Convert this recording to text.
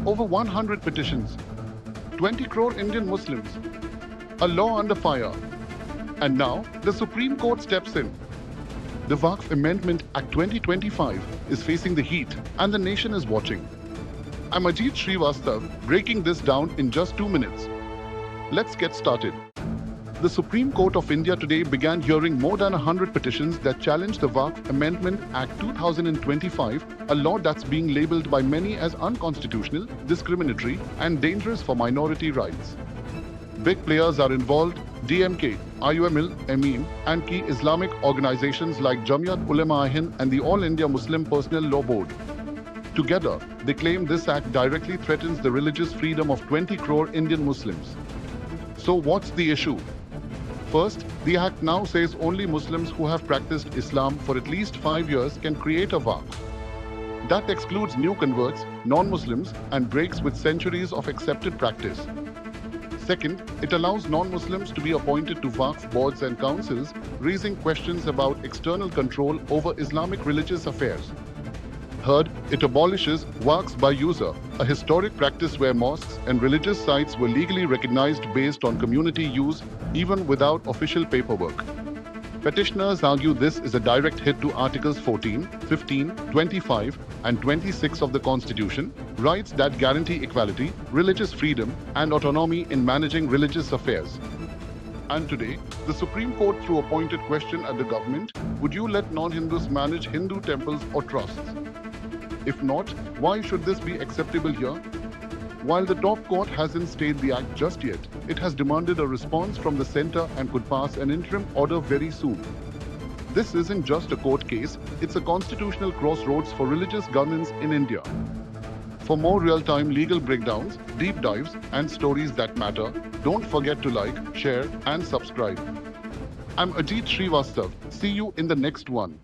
over 100 petitions, 20 crore Indian Muslims, a law under fire. And now, the Supreme Court steps in. The Waqf Amendment Act 2025 is facing the heat and the nation is watching. I'm Ajit Srivastav, breaking this down in just 2 minutes. Let's get started. The Supreme Court of India today began hearing more than 100 petitions that challenge the Waqf Amendment Act 2025, a law that's being labelled by many as unconstitutional, discriminatory, and dangerous for minority rights. Big players are involved: DMK, IUML, MEM, and key Islamic organizations like Jamiyat Ulema-e-Hind and the All India Muslim Personal Law Board. Together, they claim this act directly threatens the religious freedom of 20 crore Indian Muslims. So what's the issue? First, the act now says only Muslims who have practiced Islam for at least 5 years can create a Waqf. That excludes new converts, non-Muslims, and breaks with centuries of accepted practice. Second, it allows non-Muslims to be appointed to Waqf boards and councils, raising questions about external control over Islamic religious affairs. Third, it abolishes Waqfs by user, a historic practice where mosques and religious sites were legally recognized based on community use, even without official paperwork. Petitioners argue this is a direct hit to Articles 14, 15, 25, and 26 of the Constitution, rights that guarantee equality, religious freedom, and autonomy in managing religious affairs. And today, the Supreme Court threw a pointed question at the government: would you let non-Hindus manage Hindu temples or trusts? If not, why should this be acceptable here? While the top court hasn't stayed the act just yet, it has demanded a response from the centre and could pass an interim order very soon. This isn't just a court case, it's a constitutional crossroads for religious governance in India. For more real-time legal breakdowns, deep dives, and stories that matter, don't forget to like, share, and subscribe. I'm Ajit Srivastav. See you in the next one.